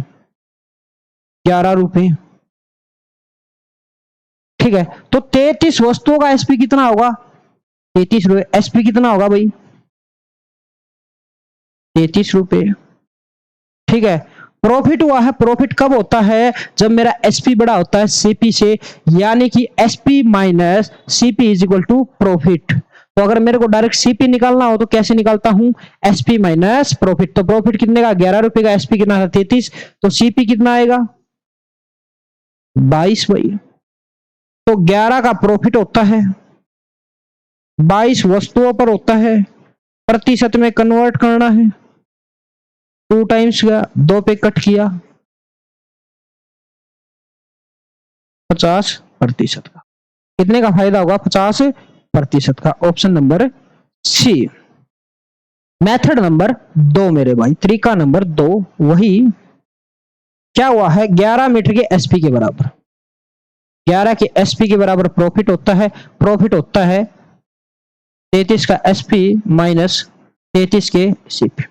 11 रुपए। ठीक है, तो 33 वस्तुओं का एसपी कितना होगा, 33 रुपए। एसपी कितना होगा भाई, 33 रुपए। ठीक है, प्रॉफिट हुआ है, प्रॉफिट कब होता है, जब मेरा एसपी बड़ा होता है सीपी से, यानी कि SP minus CP is equal to profit. तो अगर मेरे को डायरेक्ट सीपी निकालना हो तो कैसे निकालता हूं, एसपी माइनस प्रॉफिट। तो प्रॉफिट कितने का, 11 रुपए का, एसपी कितना था 33, तो सीपी कितना आएगा 22 भाई। तो 11 का प्रॉफिट होता है, 22 वस्तुओं पर होता है, प्रतिशत में कन्वर्ट करना है, 2 टाइम्स का 2 पे कट किया 50% का। कितने का फायदा होगा, 50% का। Option number C. Method number 2 मेरे भाई, तरीका नंबर 2 वही क्या हुआ है, 11 मीटर के एसपी के बराबर, 11 के एसपी के बराबर प्रॉफिट होता है। प्रॉफिट होता है 33 का एसपी माइनस 33 के सीपी।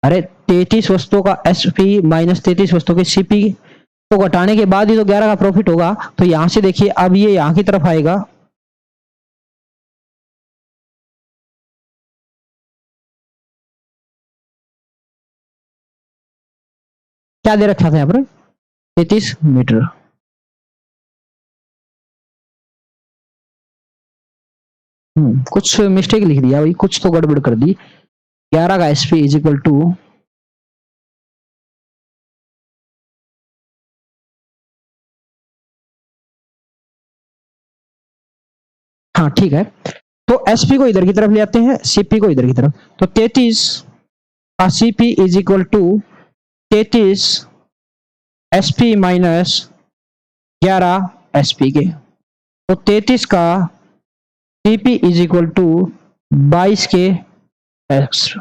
अरे 33 वस्तुओं का एसपी माइनस 33 वस्तुओं के सीपी को घटाने के बाद ही तो 11 का प्रॉफिट होगा। तो यहां से देखिए अब ये यहां की तरफ आएगा, क्या दे रखा था यहाँ पर 33 मीटर। कुछ मिस्टेक लिख दिया भाई, कुछ तो गड़बड़ कर दी। 11 का एसपी इज इक्वल टू, हाँ ठीक है, तो एसपी को इधर की तरफ ले आते हैं, सीपी को इधर की तरफ। तो 33 का CP is equal to 33 SP minus 11 SP के। तो 33 का सीपी इज इक्वल टू 22 के एक्स।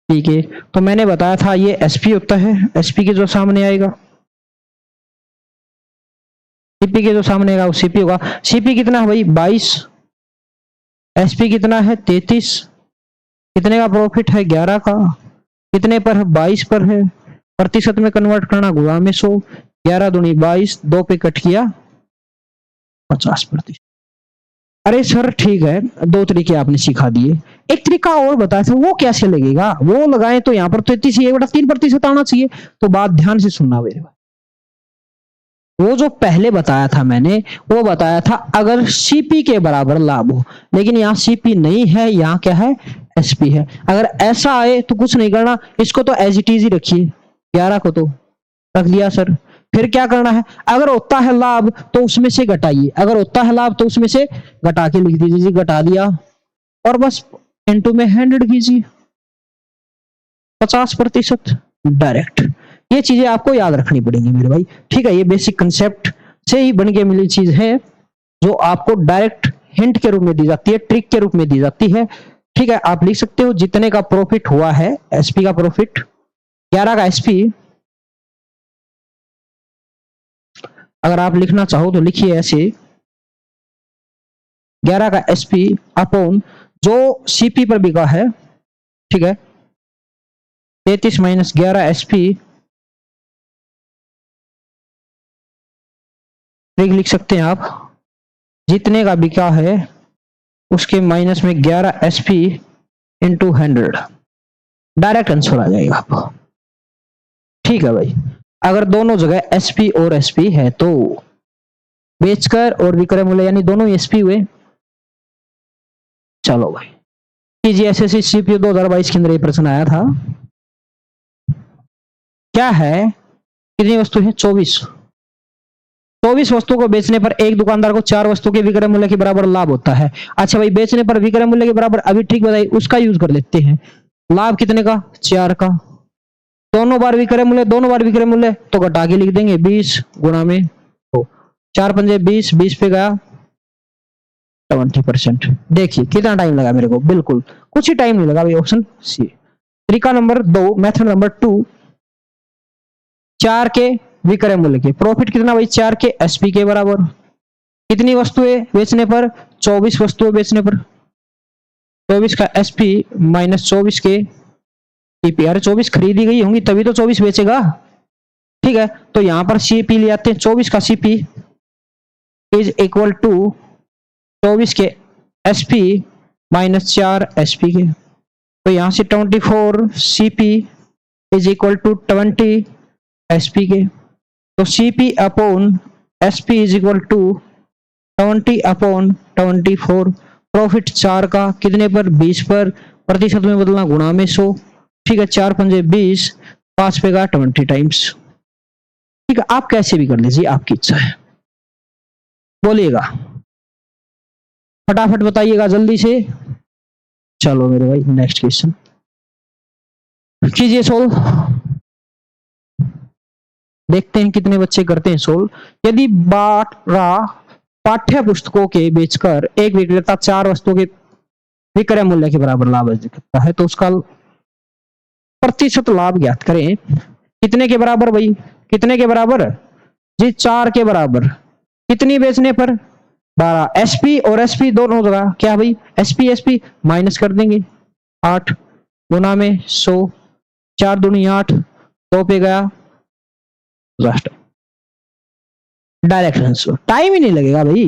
ठीक है, तो मैंने बताया था ये एसपी होता है, एसपी के जो सामने आएगा, सीपी के जो सामने आएगा वो सीपी होगा। सीपी कितना है भाई 22, एसपी कितना है 33, कितने का प्रॉफिट है 11 का, कितने पर है 22 पर है, प्रतिशत में कन्वर्ट करना गुणा में 100, 11 दूनी 22, 2 पे कट किया 50%। अरे सर ठीक है, 2 तरीके आपने सिखा दिए, एक तरीका और बताया था, वो कैसे लगेगा? वो लगाएं तो यहाँ पर 33 1/3% आना चाहिए। तो बात ध्यान से सुनना मेरे भाई, वो जो पहले बताया था मैंने, वो बताया था अगर सीपी के बराबर लाभ हो, लेकिन यहाँ सीपी नहीं है, यहाँ क्या है एसपी है। अगर ऐसा आए तो कुछ नहीं करना, इसको तो एज इट इज ही रखिए, 11 को तो रख लिया सर। फिर क्या करना है, अगर होता है लाभ तो उसमें से घटाइए, अगर होता है लाभ तो उसमें से घटा के लिख दीजिए, घटा दिया और बस इनटू में 100 कीजिए, 50% डायरेक्ट। ये चीजें आपको याद रखनी पड़ेंगी मेरे भाई, ठीक है। ये बेसिक कंसेप्ट से ही बन के मिली चीज है, जो आपको डायरेक्ट हिंट के रूप में दी जाती है, ट्रिक के रूप में दी जाती है, ठीक है। आप लिख सकते हो जितने का प्रॉफिट हुआ है, एसपी का प्रॉफिट 11 का एसपी, अगर आप लिखना चाहो तो लिखिए ऐसे 11 का एसपी अपॉन जो सीपी पर बिका है, ठीक है, 33 माइनस 11 एसपी, ट्रिक लिख सकते हैं आप, जितने का बिका है उसके माइनस में 11 एसपी इंटू 100, डायरेक्ट आंसर आ जाएगा आपको, ठीक है भाई। अगर दोनों जगह एसपी और एसपी है तो बेचकर और विक्रय मूल्य यानी दोनों एसपी हुए। चलो भाई, टीजीएसएससी सीपीयू 2022 के अंदर ये प्रश्न आया था, क्या है, कितनी वस्तु है 24 वस्तु को बेचने पर एक दुकानदार को 4 वस्तु के विक्रय मूल्य के बराबर लाभ होता है। अच्छा भाई, बेचने पर विक्रय मूल्य के बराबर, अभी ठीक बताइए, उसका यूज कर लेते हैं। लाभ कितने का 4 का, दोनों बार विक्रय मूल्य तो घटा के लिख देंगे 20 गुणा में, तो 4 पंजे 20, 20 पे गया 70%। देखिए कितना टाइम लगा मेरे को, बिल्कुल कुछ ही टाइम नहीं लगा भाई, ऑप्शन सी। तरीका नंबर 2, मेथड नंबर 2, 4 के विक्रय मूल्य के प्रॉफिट कितना भाई 4 के एसपी के बराबर, कितनी वस्तुएं बेचने पर 24 वस्तुएं बेचने पर, 24 का एसपी माइनस 24 के सीपी, अरे 24 खरीदी गई होंगी तभी तो 24 बेचेगा, ठीक है। तो यहां पर सीपी ले आते हैं, 24 का सीपी इज इक्वल टू 24 के एसपी माइनस 4 एसपी के, तो यहां से 24 CP is equal to 20 SP के, तो CP upon SP is equal to 20 upon 24, profit 4 का कितने पर 20 पर, प्रतिशत में बदलना गुणा में 100, ठीक है। 4 पंजे 20, 5 पे का 20 टाइम्स, ठीक है। आप कैसे भी कर लीजिए, आपकी इच्छा है, बोलिएगा फटाफट बताइएगा जल्दी से। चलो मेरे भाई नेक्स्ट क्वेश्चन कीजिए सोल्व, देखते हैं कितने बच्चे करते हैं सोल्व। यदि पाठ्य पुस्तकों के बेचकर एक विक्रेता 4 वस्तुओं के विक्रय मूल्य के बराबर लाभ अर्जित करता है, तो उसका प्रतिशत लाभ ज्ञात करें। कितने के बराबर भाई, कितने के बराबर जी 4 के बराबर, कितनी बेचने पर 12, एसपी और एसपी दोनों जगह क्या भाई एसपी एसपी माइनस कर देंगे, 8 गुना में 100, 4 दूनी 8, 100 पे गया लास्ट। डायरेक्ट आंसर, टाइम ही नहीं लगेगा भाई,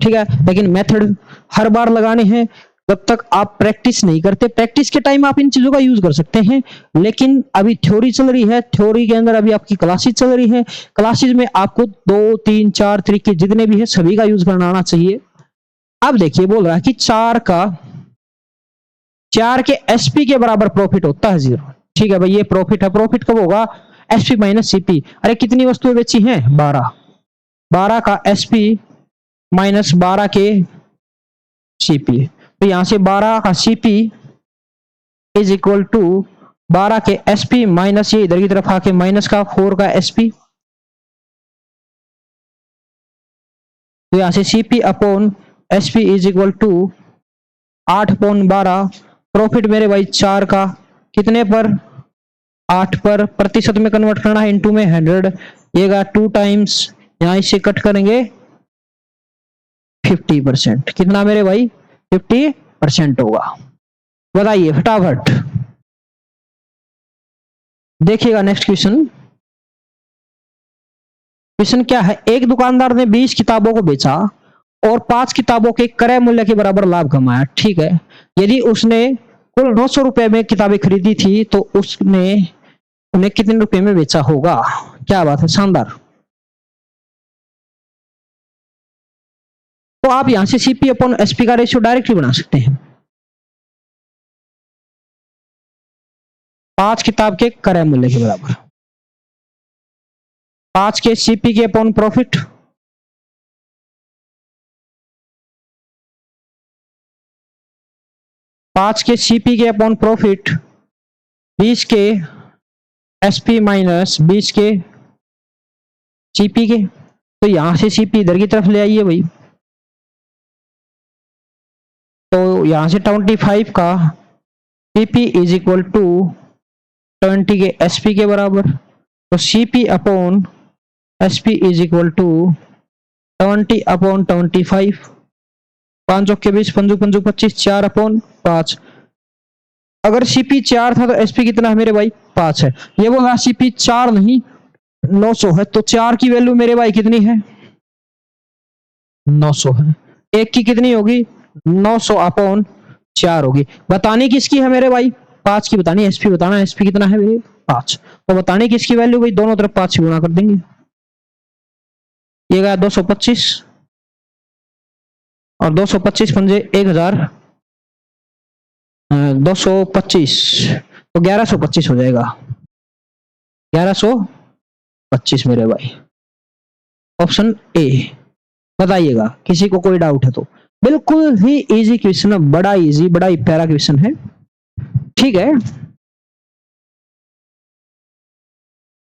ठीक है। लेकिन मेथड हर बार लगाने हैं, जब तक आप प्रैक्टिस नहीं करते। प्रैक्टिस के टाइम आप इन चीजों का यूज कर सकते हैं, लेकिन अभी थ्योरी चल रही है, थ्योरी के अंदर अभी आपकी क्लासेस चल रही है, क्लासेस में आपको 2 3 4 तरीके जितने भी है सभी का यूज करना आना चाहिए। अब देखिए बोल रहा है कि 4 के एसपी के बराबर प्रॉफिट होता है 0, ठीक है भाई, ये प्रॉफिट है। प्रॉफिट कब होगा? SP minus CP. अरे कितनी वस्तुएं बेची हैं? 12, 12 का एसपी माइनस 12 के सीपी, तो यहां से 12 का सीपी इज इक्वल टू 12 के एसपी माइनस ये इधर की तरफ आके माइनस का 4 का एसपी, तो यहां से CP upon SP is equal to 8 upon 12। Profit मेरे भाई 4 का कितने पर? 8 पर। प्रतिशत में कन्वर्ट करना है, इनटू में 100, ये 2 टाइम्स, यहां इसे कट करेंगे 50%। कितना मेरे भाई? 50% होगा। बताइए फटाफट, देखिएगा नेक्स्ट क्वेश्चन। क्वेश्चन क्या है? एक दुकानदार ने 20 किताबों को बेचा और 5 किताबों के क्रय मूल्य के बराबर लाभ कमाया, ठीक है। यदि उसने कुल 900 रुपए में किताबें खरीदी थी तो उसने उन्हें कितने रुपए में बेचा होगा? क्या बात है, शानदार। तो आप यहां से सीपी अपॉन एसपी का रेशियो डायरेक्टली बना सकते हैं। 5 किताब के क्रय मूल्य के बराबर, 5 के सीपी के अपॉन प्रॉफिट, 5 के सीपी के अपॉन प्रॉफिट, 20 के एसपी माइनस 20 के सीपी के। तो यहां से सीपी इधर की तरफ ले आइए भाई, तो यहां से 25 का सीपी इज इक्वल टू 20 के एसपी के बराबर, तो CP upon SP is equal to 20 upon 25, 5 के 20, 5 5 25, 4 अपॉन 5। अगर सीपी 4 था तो एसपी कितना है मेरे भाई? 5 है। ये बोला सीपी 4 नहीं 900 है, तो 4 की वैल्यू मेरे भाई कितनी है? 900 है। एक की कितनी होगी? 900 अपॉन 4 होगी। बतानी किसकी है मेरे भाई? 5 की बतानी, एसपी बताना, एसपी कितना है मेरे? 5। तो बताने किसकी वैल्यू भाई? दोनों तरफ 5 से गुणा कर देंगे, ये गया 225 और 225 पंजे 1000, 225, तो 1125 हो जाएगा, 1125 मेरे भाई। Option A. बताइएगा किसी को कोई डाउट है तो। बिल्कुल ही इजी क्वेश्चन है, बड़ा इजी, बड़ा ही प्यारा क्वेश्चन है, ठीक है।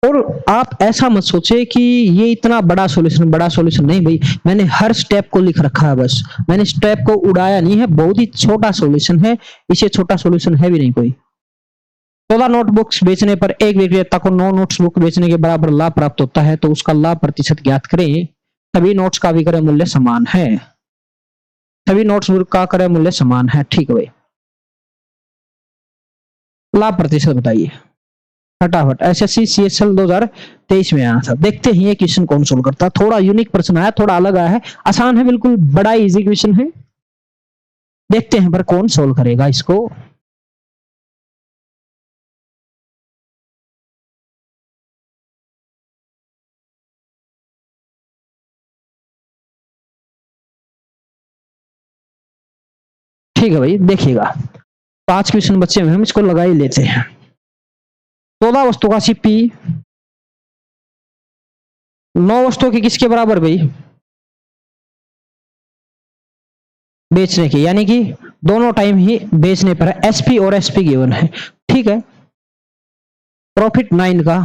और आप ऐसा मत सोचे कि ये इतना बड़ा सॉल्यूशन, बड़ा सॉल्यूशन नहीं भाई, मैंने हर स्टेप को लिख रखा है, बस मैंने स्टेप को उड़ाया नहीं है। बहुत ही छोटा सॉल्यूशन है, इसे छोटा सॉल्यूशन है भी नहीं कोई। 16 नोटबुक्स बेचने पर एक विक्रेता को 9 नोट्स बुक बेचने के बराबर लाभ प्राप्त होता है, तो उसका लाभ प्रतिशत ज्ञात करें। सभी नोट्स का विक्रय मूल्य समान है, सभी नोट्स का क्रय मूल्य समान है, ठीक है भाई। लाभ प्रतिशत बताइए फटाफट। एसएससी सीएसएल 2023 में आया था। देखते हैं ये क्वेश्चन कौन सोल्व करता है। थोड़ा यूनिक प्रश्न आया, थोड़ा अलग आया है, आसान है बिल्कुल, बड़ा इजी क्वेश्चन है। देखते हैं पर कौन सोल्व करेगा इसको। ठीक है भाई, देखिएगा 5 क्वेश्चन बच्चे हुए, हम इसको लगा ही लेते हैं। 14 वस्तु का सीपी 9 वस्तुओं के किसके बराबर भाई? बेचने के, यानी कि दोनों टाइम ही बेचने पर है, एसपी और एसपी गिवन है, ठीक है। प्रॉफिट 9 का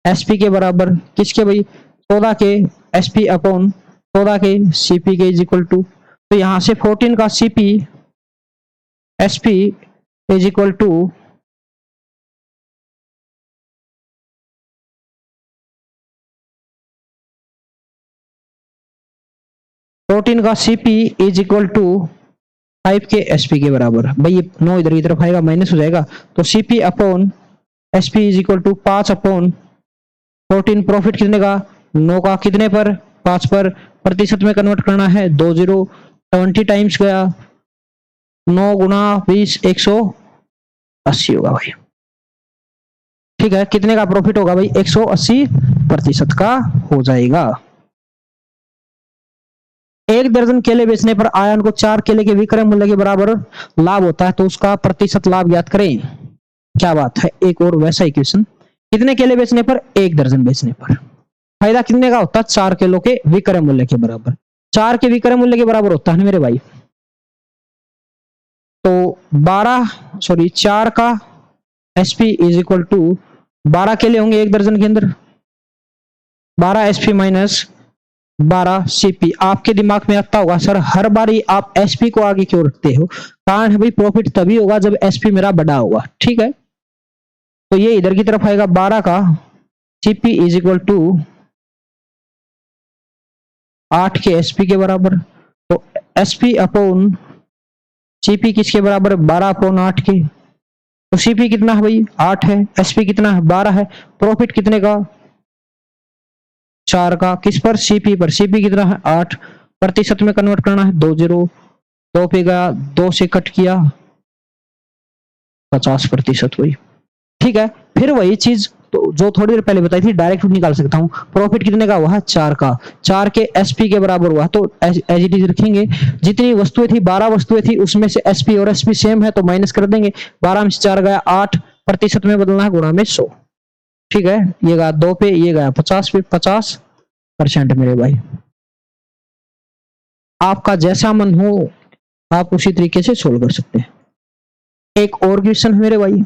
एसपी के बराबर किसके भाई? 14 के एसपी अपॉन 14 के सीपी के इज इक्वल टू, तो यहां से 14 का CP SP is equal to 14 का सीपी इज इक्वल टू 5 के एसपी के बराबर। भाई ये 9 इधर की तरफ आएगा, माइनस हो जाएगा, तो CP upon SP is equal to 5 upon 14। Profit कितने का, 9 का, कितने पर, 5 पर, प्रतिशत में कन्वर्ट करना है, 20 20 टाइम्स गया, 9 गुना 20 180 होगा भाई। ठीक है, कितने का प्रॉफिट होगा भाई, 180% का हो जाएगा। एक दर्जन केले बेचने पर आयन को 4 केले के विक्रय मूल्य के बराबर लाभ होता है, तो उसका प्रतिशत लाभ ज्ञात करें। क्या बात है, एक और वैसा इक्वेशन। कितने केले बेचने पर, 1 दर्जन बेचने पर फायदा कितने का होता है, 4 किलो के विक्रय मूल्य के बराबर। 4 के विक्रय मूल्य के बराबर होता है ना मेरे भाई, तो 4 का एसपी इज इक्वल टू 12 केले होंगे 1 दर्जन के अंदर, 12 एसपी माइनस 12 सीपी। आपके दिमाग में आता होगा सर हर बार आप एसपी को आगे क्यों रखते हो, कारण है भाई प्रॉफिट तभी होगा जब एसपी मेरा बड़ा होगा। ठीक है, तो ये इधर की तरफ आएगा 12 का सीपी इज इक्वल टू 8 के एसपी के बराबर, तो एसपी अपॉन सीपी किसके बराबर, 12 अपॉन 8 के, तो सीपी कितना है भाई 8 है, एसपी कितना है 12 है, प्रॉफिट कितने का 4 का, किस पर, सीपी पर, सीपी कितना है 8, प्रतिशत में कन्वर्ट करना है, 2 पे गया, 2 से कट किया 50% हुई। ठीक है, फिर वही चीज तो जो थोड़ी देर पहले बताई थी डायरेक्ट निकाल सकता हूं, प्रॉफिट कितने का हुआ 4 का, 4 के एसपी के बराबर हुआ, तो एज इट इज रखेंगे, जितनी वस्तुएं थी 12 वस्तुएं थी उसमें से एसपी और एसपी सेम है तो माइनस कर देंगे, 12 में से 4 गया 8, प्रतिशत में बदलना है गुणा में 100। ठीक है, ये गया 2 पे, ये गया 50 पे, 50% मेरे भाई। आपका जैसा मन हो आप उसी तरीके से सोल्व कर सकते हैं। एक और क्वेश्चन है मेरे भाई,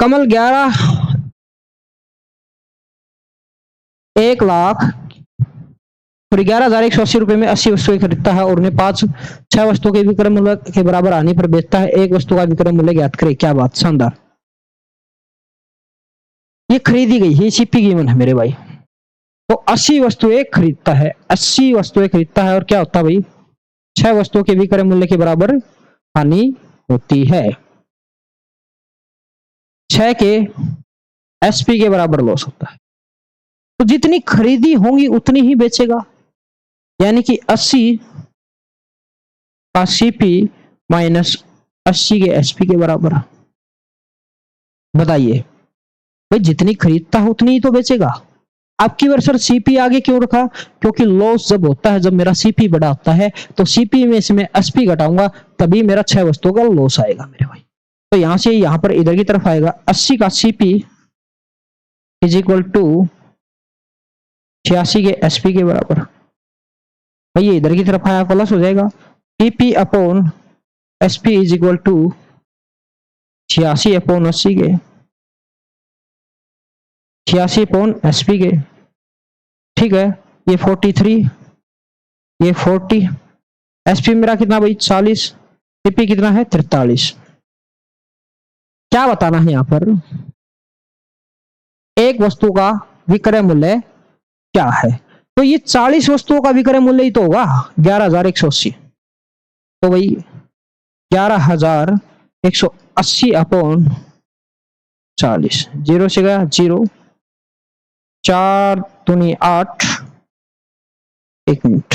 कमल 11,0180 रुपए में 80 वस्तुएं खरीदता है और उन्हें 6 वस्तुओं के विक्रय मूल्य के बराबर आने पर बेचता है, एक वस्तु का विक्रय मूल्य ज्ञात करे। क्या बात, शानदार। ये खरीदी गई है, सीपी कीमत है मेरे भाई, तो 80 वस्तुएं खरीदता है, 80 वस्तुएं खरीदता है और क्या होता है भाई, 6 वस्तुओं के विक्रय मूल्य के बराबर हानि होती है, 6 के एसपी के बराबर लॉस होता है, तो जितनी खरीदी होंगी उतनी ही बेचेगा, यानी कि 80 का सीपी माइनस 80 के एसपी के बराबर। बताइए भाई, जितनी खरीदता है उतनी ही तो बेचेगा। आपकी बार सर सीपी आगे क्यों रखा, क्योंकि लॉस जब होता है जब मेरा सीपी बड़ा होता है, तो सीपी में से मैं एसपी घटाऊंगा तभी मेरा 6 वस्तुओं का लॉस आएगा मेरे भाई। तो यहां से यहां पर इधर की तरफ आएगा 80 का सीपी इज इक्वल टू 86 के एसपी के बराबर। भाई ये इधर की तरफ आया प्लस हो जाएगा, CP upon SP is equal to 86 upon 80 के, 86 अपॉन एसपी के। ठीक है, ये 43, ये 40, एसपी मेरा कितना भाई 40, सीपी कितना है 43। क्या बताना है यहां पर, एक वस्तु का विक्रय मूल्य क्या है, तो ये 40 वस्तुओं का विक्रय मूल्य ही तो होगा 11,180, तो भाई 11,180 अपॉन 40, 0 से गया 0, 4 दूनी 8, 1 मिनट,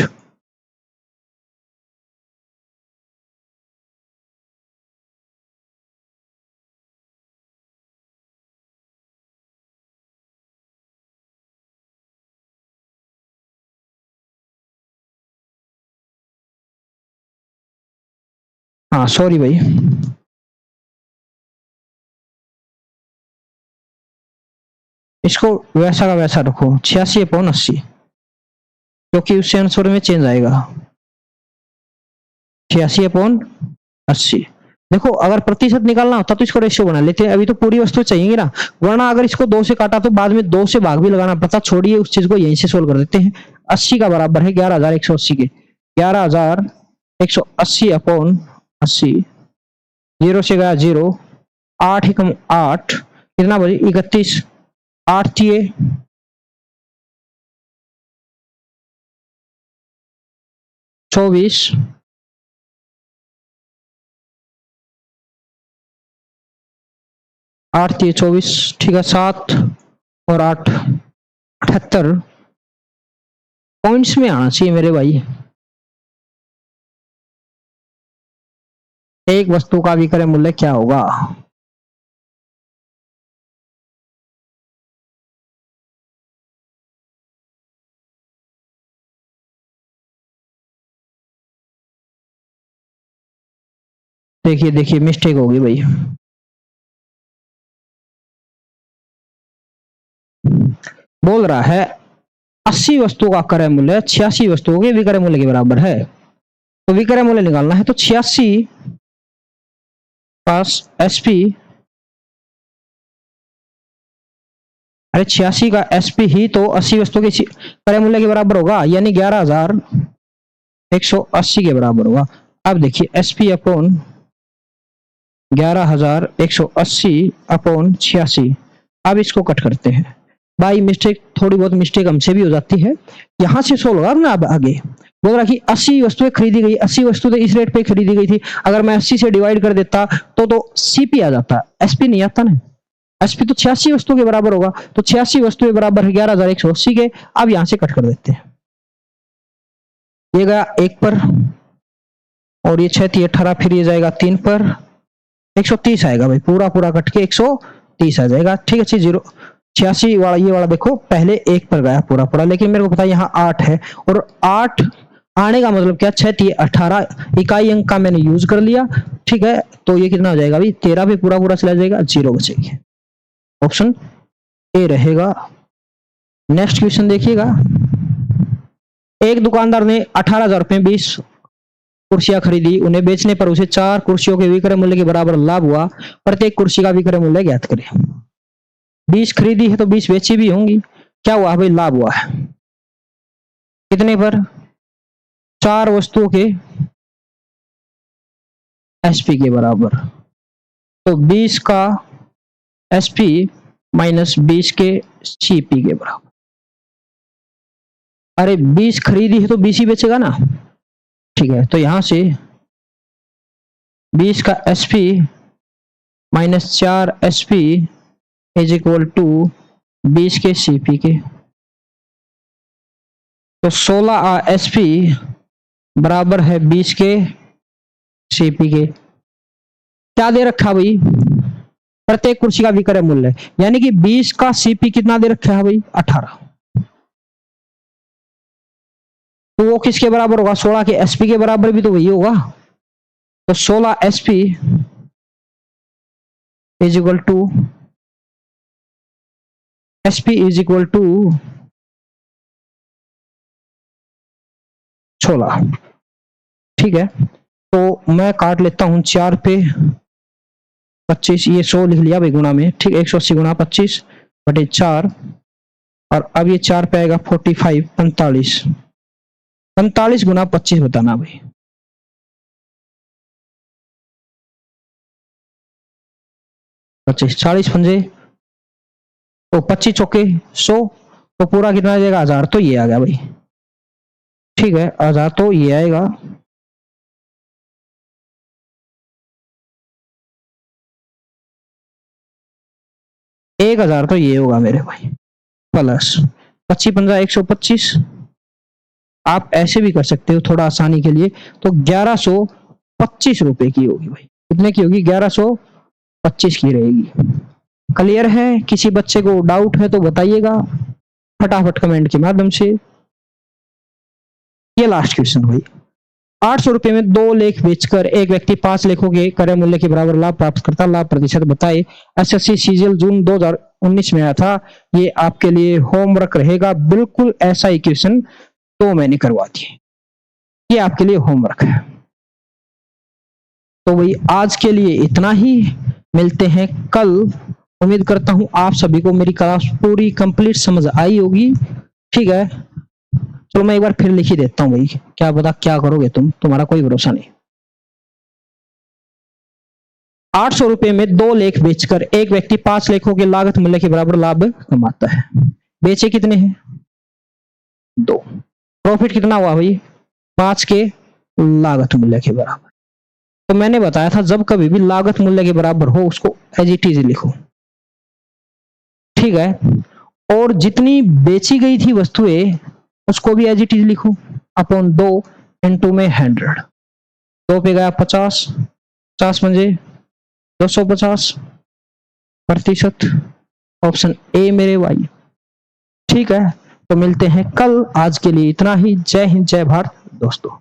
हाँ सॉरी भाई, इसको वैसा का वैसा रखो 86 अपॉन 80, क्योंकि उससे आंसर में चेंज आएगा 86 अपॉन 80। देखो अगर प्रतिशत निकालना होता तो इसको रेशियो बना लेते हैं, अभी तो पूरी वस्तु चाहिए ना, वरना अगर इसको 2 से काटा तो बाद में 2 से भाग भी लगाना पड़ता। छोड़िए उस चीज को, यहीं से सोल्व कर देते हैं। 80 का बराबर है 11,180 के, 11,180 अपॉन 80, 0 से गया 0, 8 एकम 8, कितना बजे 31, 8 थिए 14 24, 8 3 24, ठीक है, 7 और 8 78 पॉइंट्स में आना चाहिए मेरे भाई। एक वस्तु का विक्रय मूल्य क्या होगा? देखिए देखिए मिस्टेक होगी भाई। बोल रहा है 80 वस्तुओं का क्रय मूल्य 86 वस्तुओं के विक्रय मूल्य के बराबर है। तो विक्रय मूल्य निकालना है, तो 86 पास एसपी, अरे 86 का एसपी ही तो 80 वस्तुओं के क्रय मूल्य के बराबर होगा, यानी 11,180 के बराबर होगा। अब देखिए एसपी अपॉन 11,180 अपॉन 86। अब इसको कट करते हैं भाई, मिस्टेक थोड़ी बहुत मिस्टेक हमसे भी हो जाती है। यहां से सोल्व होगा ना। अब आगे बोल रहा कि 80 वस्तुएं खरीदी गई, 80 वस्तुएं इस रेट पे खरीदी गई थी, अगर मैं 80 से डिवाइड कर देता तो सीपी आ जाता, एसपी नहीं आता ना। एसपी तो 86 वस्तुओं के बराबर होगा, तो 86 वस्तुएं बराबर है 11,180 के। अब यहां से कट कर देते हैं, ये गया 1 पर और ये 6 18, फिर ये जाएगा 3 पर, 130 आएगा भाई, पूरा पूरा कट के 130 आ जाएगा। ठीक है, 86 वाला, ये वाला देखो पहले 1 पर गया पूरा पूरा, लेकिन मेरे को पता है यहाँ 8 है, और 8 आने का मतलब क्या, 6 18 इकाई अंक का मैंने यूज कर लिया। ठीक है, तो ये कितना हो जाएगा भाई, 13 पे पूरा पूरा चला जाएगा, 0 बचेगी। ऑप्शन ए रहेगा। नेक्स्ट क्वेश्चन देखिएगा, एक दुकानदार ने 18,000 रुपए 20 कुर्सियां खरीदी, उन्हें बेचने पर उसे 4 कुर्सियों के विक्रय मूल्य के बराबर लाभ हुआ, प्रत्येक कुर्सी का विक्रय मूल्य ज्ञात करें। 20 खरीदी है तो 20 बेची भी होंगी, क्या हुआ भाई, लाभ हुआ है कितने पर, 4 वस्तुओं के एसपी के बराबर। तो 20 का एसपी माइनस 20 के सीपी के बराबर। अरे 20 खरीदी है तो 20 ही बेचेगा ना। ठीक है, तो यहां से 20 का SP minus 4 SP is equal to 20 के सीपी के। तो 16 एसपी बराबर है 20 के सीपी के। क्या दे रखा भाई, प्रत्येक कुर्सी का विक्रय मूल्य, यानी कि 20 का सीपी कितना दे रखा है भाई, 18। तो वो किसके बराबर होगा, 16 के एसपी के बराबर भी तो वही होगा। तो 16 SP is equal to SP is equal to 16। ठीक है, तो मैं काट लेता हूं 4 पे 25, ये 100 लिख लिया भाई गुणा में। ठीक है, 180 गुणा 25 बटे 4, और अब ये 4 पे आएगा 45, 45 45 गुणा 25 बताना भाई। पच्चीस 40 पंजे तो 25 चौके 100, तो पूरा कितना आ जाएगा 1000। तो ये आ गया भाई। ठीक है, 1000 तो ये आएगा। एक 1000 तो ये होगा मेरे भाई, प्लस 25 पंजा 125। आप ऐसे भी कर सकते हो थोड़ा आसानी के लिए, तो 1125 रुपए की होगी भाई। कितने की होगी, 1125 की रहेगी। क्लियर है? किसी बच्चे को डाउट है तो बताइएगा फटाफट कमेंट के माध्यम से। ये लास्ट क्वेश्चन भाई, 800 रुपए में 2 लेख बेचकर एक व्यक्ति 5 लेखों के क्रय मूल्य के बराबर लाभ प्राप्त करता, लाभ प्रतिशत बताए। एसएससी सीजीएल जून 2019 में आया था, ये आपके लिए होमवर्क रहेगा। बिल्कुल ऐसा ही क्वेश्चन तो मैंने करवा दिए, ये आपके लिए होमवर्क है। तो भाई आज के लिए इतना ही, मिलते हैं कल। उम्मीद करता हूं आप सभी को मेरी क्लास पूरी कंप्लीट समझ आई होगी। ठीक है, चलो मैं एक बार फिर लिख ही देता हूं भाई, क्या पता क्या करोगे तुम, तुम्हारा कोई भरोसा नहीं। 800 रुपए में 2 लेख बेचकर एक व्यक्ति 5 लेखों के लागत मूल्य के बराबर लाभ कमाता है। बेचे कितने हैं, 2। प्रॉफिट कितना हुआ भाई, 5 के लागत मूल्य के बराबर। तो मैंने बताया था जब कभी भी लागत मूल्य के बराबर हो उसको एज इट इज लिखो, ठीक है। और जितनी बेची गई थी वस्तुएं उसको भी एज इट इज लिखो, अपॉन 2 इंटू में 100, 2 पे गया 50, 50 म्हणजे 250%। ऑप्शन ए मेरे भाई, ठीक है। तो मिलते हैं कल, आज के लिए इतना ही। जय हिंद, जय भारत दोस्तों।